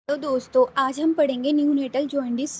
तो दोस्तों आज हम पढ़ेंगे न्यूनेटल जॉन्डिस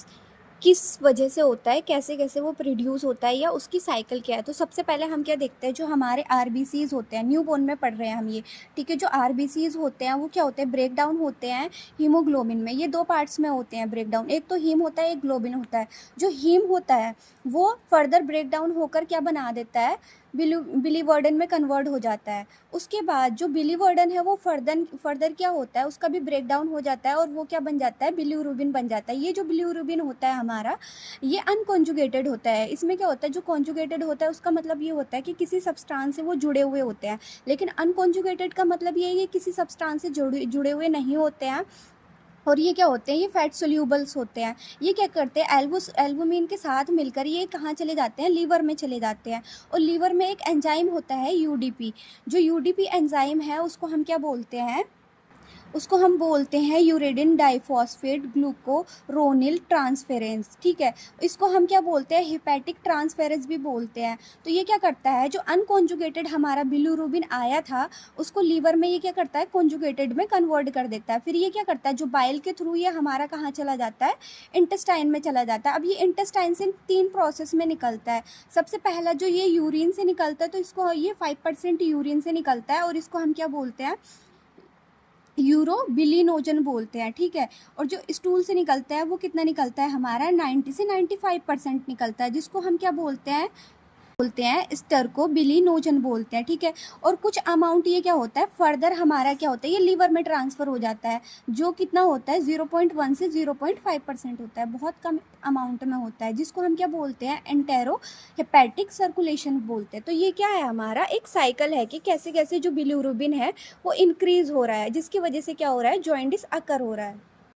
किस वजह से होता है, कैसे-कैसे वो प्रोड्यूस होता है या उसकी साइकिल क्या है। तो सबसे पहले हम क्या देखते हैं, जो हमारे आरबीसीज़ होते हैं, न्यूबॉर्न में पढ़ रहे हैं हम ये, ठीक है। जो आरबीसीज़ होते हैं वो क्या होते हैं, ब्रेक डाउन होते हैं हीमोग्लोबिन में। ये 2 पार्ट्स में होते हैं ब्रेक डाउन, एक तो हीम होता है, एक ग्लोबिन होता है। जो हीम होता है वो फर्दर ब्रेक डाउन होकर क्या बना देता है, बिलीवर्डन में कन्वर्ट हो जाता है। उसके बाद जो बिलीवर्डन है वो फर्दर क्या होता है, उसका भी ब्रेक डाउन हो जाता है और वो क्या बन जाता है, बिलीरुबिन बन जाता है। ये जो बिलीरुबिन होता है हमारा, ये अनकॉन्जुगेटेड होता है। इसमें क्या होता है, जो कॉन्जुगेटेड होता है उसका मतलब ये होता है कि किसी सब्सटेंस से वो जुड़े हुए होते हैं, लेकिन अनकॉन्जुगेटेड का मतलब ये है कि किसी सब्सटेंस से जुड़े हुए नहीं होते हैं। और ये क्या होते हैं, ये फैट सोल्यूबल्स होते हैं। ये क्या करते हैं, एल्बुमिन के साथ मिलकर ये कहाँ चले जाते हैं, लीवर में चले जाते हैं। और लीवर में एक एंजाइम होता है यूडीपी। जो यूडीपी एंजाइम है उसको हम क्या बोलते हैं, उसको हम बोलते हैं यूरेडिन डाइफॉस्फेट ग्लूकोरोनिल ट्रांसफेरेंस, ठीक है। इसको हम क्या बोलते हैं, हिपैटिक ट्रांसफेरेंस भी बोलते हैं। तो ये क्या करता है, जो अनकॉन्जुगेटेड हमारा बिलीरुबिन आया था उसको लीवर में ये क्या करता है, कॉन्जुगेटेड में कन्वर्ट कर देता है। फिर ये क्या करता है, जो बाइल के थ्रू ये हमारा कहाँ चला जाता है, इंटेस्टाइन में चला जाता है। अब ये इंटेस्टाइन से 3 प्रोसेस में निकलता है। सबसे पहला जो ये यूरिन से निकलता है, तो इसको ये 5% यूरिन से निकलता है और इसको हम क्या बोलते हैं, यूरोबिलिनोजन बोलते हैं, ठीक है। और जो स्टूल से निकलता है वो कितना निकलता है हमारा, 90 से 95% निकलता है, जिसको हम क्या बोलते हैं स्टर्कोबिलिनोजन बोलते हैं, ठीक है। और कुछ अमाउंट ये क्या होता है, फर्दर हमारा क्या होता है, ये लीवर में ट्रांसफ़र हो जाता है। जो कितना होता है, 0.1 से 0.5% होता है, बहुत कम अमाउंट में होता है, जिसको हम क्या बोलते हैं, एंटेरो हेपेटिक सर्कुलेशन बोलते हैं। तो ये क्या है, हमारा एक साइकिल है कि कैसे कैसे जो बिलीरुबिन है वो इंक्रीज हो रहा है, जिसकी वजह से क्या हो रहा है, जॉइंडिस अकर हो रहा है।